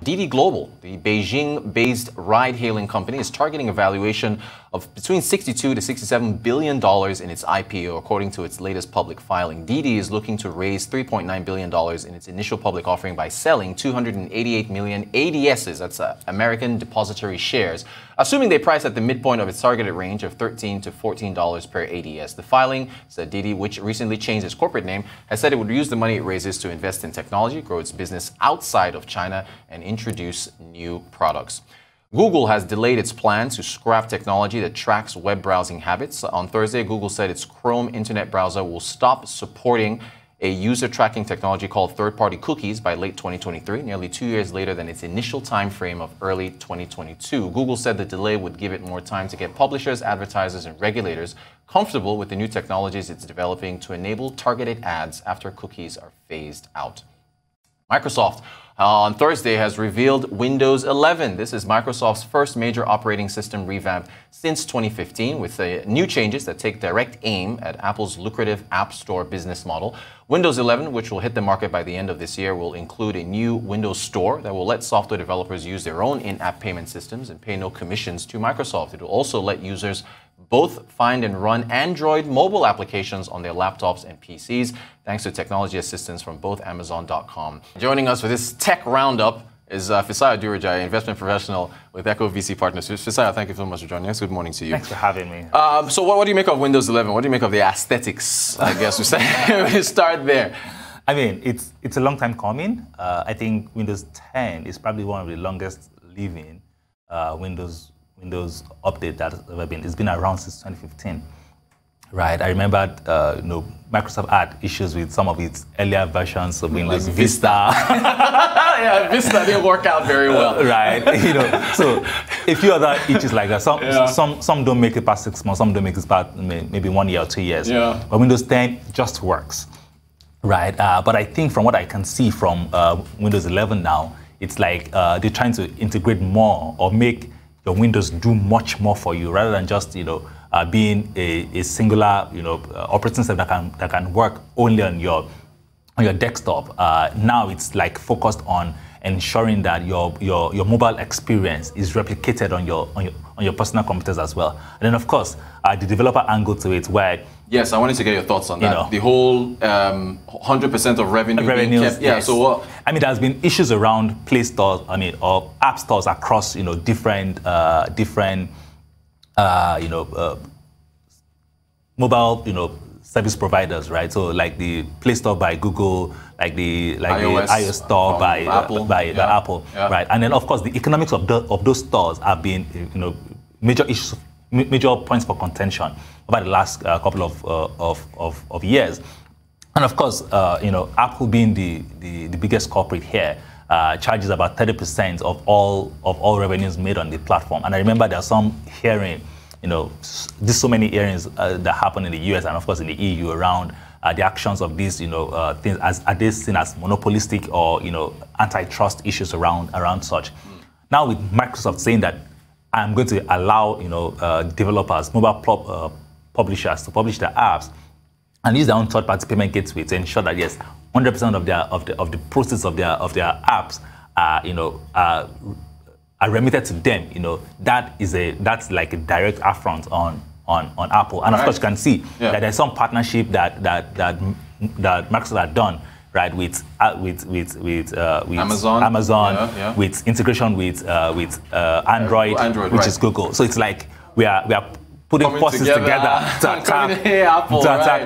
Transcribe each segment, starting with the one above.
Didi Global, the Beijing-based ride-hailing company, is targeting a valuation of between $62 to $67 billion in its IPO, according to its latest public filing. Didi is looking to raise $3.9 billion in its initial public offering by selling 288 million ADSs, that's American Depository Shares, assuming they price at the midpoint of its targeted range of $13 to $14 per ADS. The filing said Didi, which recently changed its corporate name, has said it would use the money it raises to invest in technology, grow its business outside of China, and introduce new products. Google has delayed its plan to scrap technology that tracks web browsing habits. On Thursday, Google said its Chrome internet browser will stop supporting a user tracking technology called third-party cookies by late 2023, nearly 2 years later than its initial time frame of early 2022. Google said the delay would give it more time to get publishers, advertisers, and regulators comfortable with the new technologies it's developing to enable targeted ads after cookies are phased out. Microsoft on Thursday has revealed Windows 11. This is Microsoft's first major operating system revamp since 2015, with new changes that take direct aim at Apple's lucrative App Store business model. Windows 11, which will hit the market by the end of this year, will include a new Windows Store that will let software developers use their own in-app payment systems and pay no commissions to Microsoft. It will also let users both find and run Android mobile applications on their laptops and PCs, thanks to technology assistance from both Amazon.com. Joining us for this tech roundup is Fisayo Durojaye, investment professional with EchoVC Partners. Fisayo, thank you so much for joining us. Good morning to you. Thanks for having me. So what do you make of Windows 11? What do you make of the aesthetics, I guess we say? We start there. I mean, it's a long time coming. I think Windows 10 is probably one of the longest living Windows update that has ever been. It's been around since 2015, right? I remember, Microsoft had issues with some of its earlier versions of Windows Vista. Yeah, Vista didn't work out very well, right? So a few other issues like that. Some don't make it past 6 months. Some don't make it past maybe 1 year or 2 years. Yeah. But Windows 10 just works, right? But I think from what I can see from Windows 11 now, it's like they're trying to integrate more or make your Windows do much more for you, rather than just being a singular operating system that can work only on your desktop. Now it's like focused on ensuring that your mobile experience is replicated on your personal computers as well. And then of course the developer angle to it, where yes, I wanted to get your thoughts on that. The whole 100% of revenue being kept. Yeah. Yes. So what? I mean, there's been issues around Play Stores. Or app stores across different mobile service providers, right? So like the Play Store by Google, like the iOS Store by Apple, right? And then of course the economics of those stores have been major issues, major points for contention over the last couple of years. And of course, Apple being the biggest culprit here, charges about 30% of all revenues made on the platform. And I remember there's some hearing, there's so many hearings that happen in the US and of course in the EU around the actions of these, things. Are they seen as monopolistic or antitrust issues around such? Now with Microsoft saying that I'm going to allow developers, mobile publishers to publish their apps and use their own third-party payment gateway to ensure that yes, 100% of the proceeds of their apps are remitted to them. That's like a direct affront on Apple. And of course, you can see that there's some partnership that Microsoft had done, right, with Amazon, with integration with Android, which is Google. So it's like we are putting forces together to attack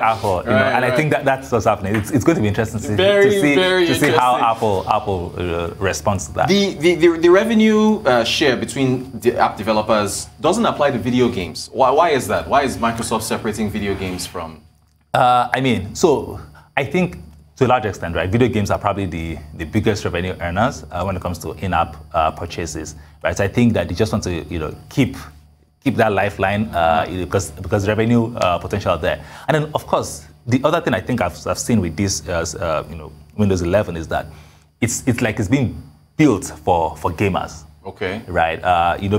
Apple. And I think that's what's happening. It's going to be interesting to see how Apple responds to that. The revenue share between the app developers doesn't apply to video games. Why is that? Why is Microsoft separating video games from? So I think to a large extent, right, video games are probably the biggest revenue earners when it comes to in-app purchases, right? So I think that they just want to keep that lifeline because revenue potential there. And then of course the other thing I think I've seen with this Windows 11 is that it's like it's being built for gamers. Okay. Right.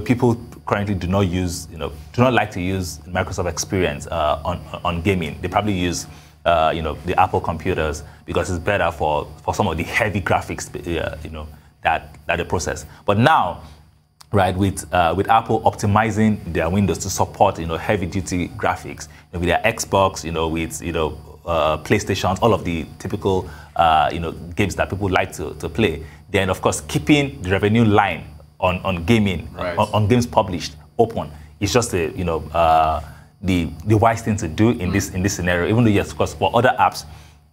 People currently do not like to use Microsoft experience on gaming. They probably use the Apple computers because it's better for some of the heavy graphics that they process. But now, right, with Apple optimizing their Windows to support, heavy-duty graphics, with their Xbox, with, PlayStation, all of the typical, games that people like to play, then, of course, keeping the revenue line on gaming, right, on games published open is just a, the wise thing to do in this scenario. Even though, yes, of course, for other apps,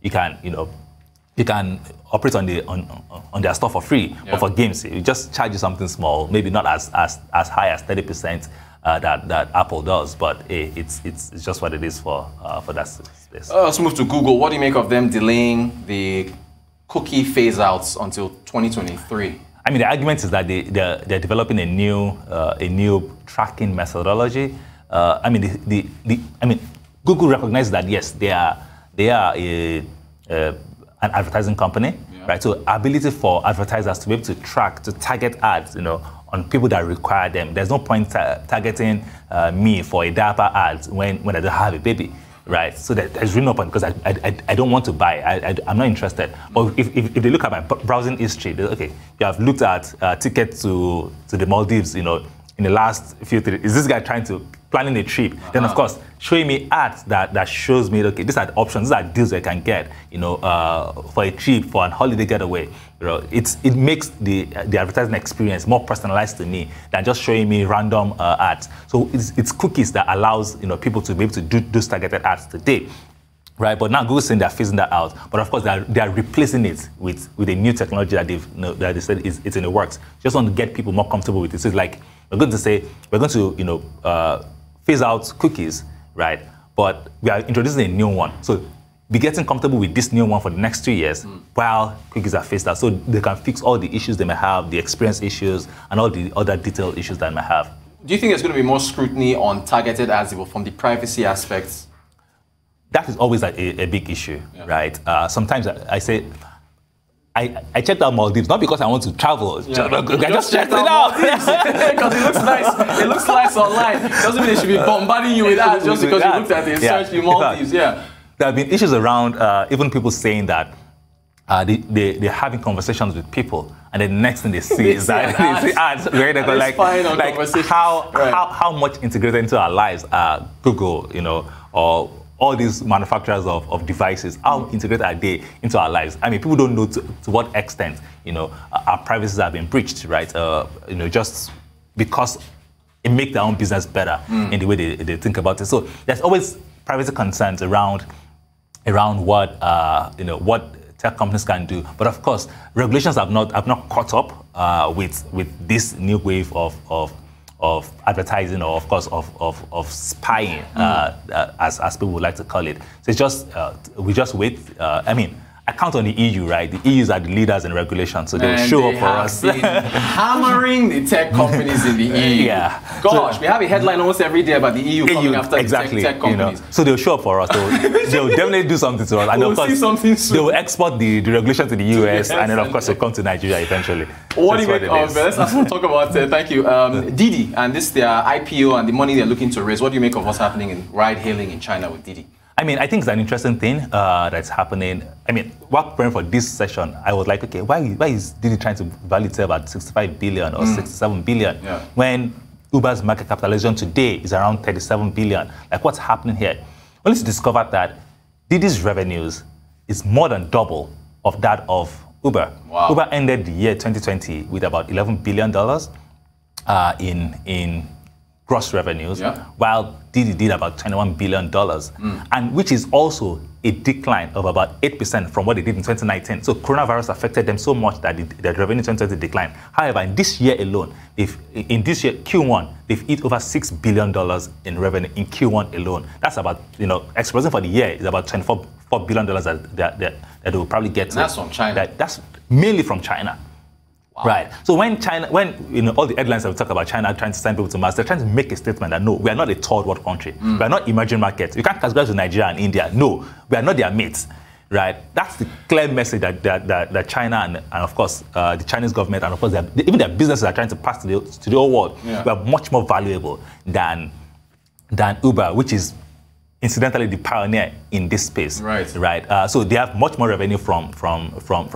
you can operate on their store for free, but for games, you just charge you something small, maybe not as high as 30% that Apple does, but it's just what it is for that space. Let's move to Google. What do you make of them delaying the cookie phase outs until 2023? I mean, the argument is that they're developing a new tracking methodology. I mean, Google recognizes that yes, they are an advertising company, right? So ability for advertisers to be able to track, to target ads, on people that require them. There's no point targeting me for a diaper ad when I don't have a baby, right? So there's really no point because I don't want to buy. I'm not interested. But if they look at my browsing history, okay, you have looked at tickets to the Maldives, in the last few days. Is this guy planning a trip? Then of course, showing me ads that shows me, okay, these are the options, these are deals I can get, for a trip, for an holiday getaway. It makes the advertising experience more personalized to me than just showing me random ads. So it's cookies that allows people to be able to do those targeted ads today. Right, but now Google's saying they're phasing that out. But of course, they are replacing it with a new technology that they said it's in the works. Just want to get people more comfortable with it. So it's like we're going to phase out cookies, right? But we are introducing a new one. So be getting comfortable with this new one for the next 2 years while cookies are phased out, so they can fix all the issues they may have, the experience issues, and all the other detailed issues that they may have. Do you think there's going to be more scrutiny on targeted ads from the privacy aspects? That is always a big issue, right? Sometimes I say, I checked out Maldives, not because I want to travel. I just checked it out. Because it looks nice. It looks nice online. Doesn't mean they should be bombarding you with ads just because you looked at it and searched the Maldives. There have been issues around even people saying that they're having conversations with people, and the next thing they see is that they see ads where they go like how much integrated into our lives are Google, or all these manufacturers of devices, how integrated are they into our lives? I mean, people don't know to what extent, our privacies have been breached, right? Just because it makes their own business better in the way they think about it. So there's always privacy concerns around what what tech companies can do. But of course, regulations have not caught up with this new wave of advertising, or of course of spying, as people would like to call it. So it's just we just wait. I mean, I count on the EU, right? The EUs are the leaders in regulation, so they'll show up for us. Hammering the tech companies in the EU. Gosh, we have a headline almost every day about the EU coming after the tech companies. So they'll show up for us. They'll definitely do something to us. And of course, see something soon. They will export the regulation to the US, and then of course they'll come to Nigeria eventually. What do you make of? Let's talk about. Thank you, Didi, and this their IPO and the money they're looking to raise. What do you make of what's happening in ride-hailing in China with Didi? I mean, I think it's an interesting thing that's happening. I mean, while preparing for this session, I was like, okay, why is Didi trying to value itself at 65 billion or 67 billion when Uber's market capitalization today is around 37 billion? Like, what's happening here? Only to discover that Didi's revenues is more than double of that of Uber. Wow. Uber ended the year 2020 with about $11 billion in gross revenues, while Didi did about $21 billion, and which is also a decline of about 8% from what they did in 2019. So coronavirus affected them so much that their revenue in 2020 declined. However, in this year alone, in this year, Q1, they've hit over $6 billion in revenue in Q1 alone. That's about, expressing for the year is about $24 billion that they will probably get to. That's from China. That's mainly from China. Wow. Right. So when all the headlines that we talk about China trying to send people to Mars, they're trying to make a statement that no, we are not a third world country. We are not emerging markets. You can't categorize to Nigeria and India. No, we are not their mates. Right. That's the clear message that China and of course the Chinese government and of course even their businesses are trying to pass to the whole world. We are much more valuable than Uber, which is incidentally the pioneer in this space. Right. So they have much more revenue from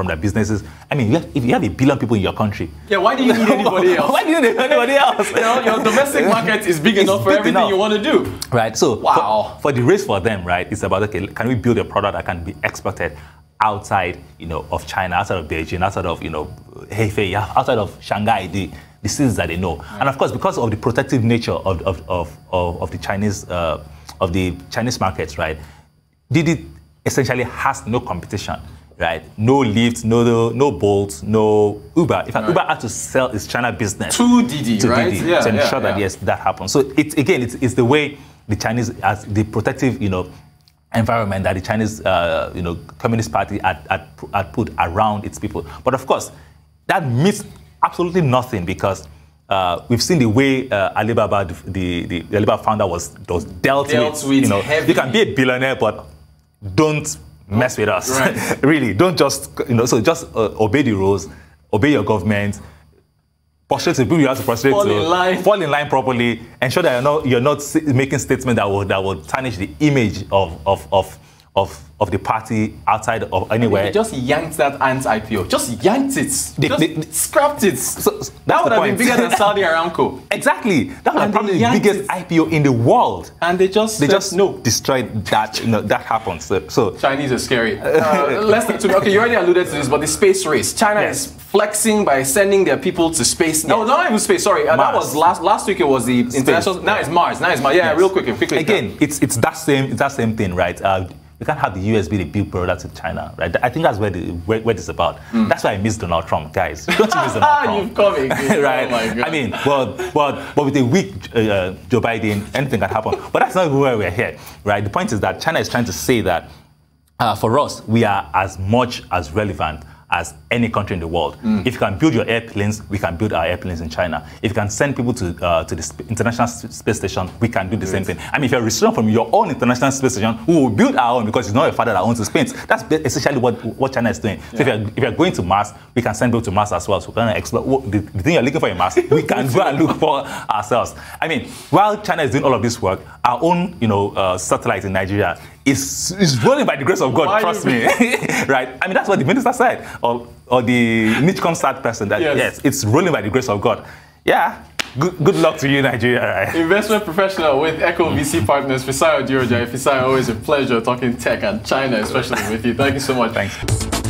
their businesses. I mean, if you have 1 billion people in your country. Yeah, why do you need anybody else? Why do you need anybody else? Your domestic market is big enough for everything you want to do. Right. So wow. For the race for them, right, it's about, okay, can we build a product that can be exported outside, of China, outside of Beijing, outside of, Hefei, outside of Shanghai, the cities that they know. Right. And of course, because of the protective nature of the Chinese markets, right, Didi essentially has no competition, right? No Lyft, no Bolt, no Uber. In fact, Uber had to sell its China business to Didi, right? Didi, to ensure that yes, that happens. So it's the way the Chinese, as the protective, environment that the Chinese, Communist Party had put around its people. But of course, that means absolutely nothing, because we've seen the way Alibaba, the Alibaba founder was dealt with. You can be a billionaire, but don't mess with us. Right. Really, don't just, so just obey the rules, obey your government, prostrate to people you have to prostrate to, fall in line properly, ensure that you're not making statements that will tarnish the image of the party outside of anywhere. They just yanked that Ant IPO. Just yanked it. They scrapped it. So that would have been bigger than Saudi Aramco. Exactly. That would have probably the biggest IPO in the world. And they just destroyed that. That happens. So Chinese are scary. Okay, you already alluded to this, but the space race. China is flexing by sending their people to space. No, not even space. Sorry, that was last week. It was the international. Now it's Mars. Yeah, real quickly. Again, it's that same thing, right? You can't have the US be the big product in China, right? I think that's where it's about. That's why I miss Donald Trump, guys. Don't you miss Donald Trump? You've come again. Right? Oh my God. I mean, but with a weak Joe Biden, anything can happen. But that's not where we're here, right? The point is that China is trying to say that for us, we are as much as relevant as any country in the world. If you can build your airplanes, we can build our airplanes in China. If you can send people to the International Space Station, we can do the same thing. I mean, if you're restricted from your own International Space Station, we will build our own, because it's not your father that owns the space. That's essentially what China is doing. So if you're going to Mars, we can send people to Mars as well. So we're going to explore the thing you're looking for in Mars, we can go and look for ourselves. I mean, while China is doing all of this work, our own satellite in Nigeria is rolling by the grace of God, trust me. Right? I mean, that's what the minister said, or the NICHCOM person, that yes, it's rolling by the grace of God. Yeah, good luck to you, Nigeria. Right? Investment professional with EchoVC Partners, Fisayo Durojaye. Fisayo, always a pleasure talking tech and China, especially with you. Thank you so much. Thanks.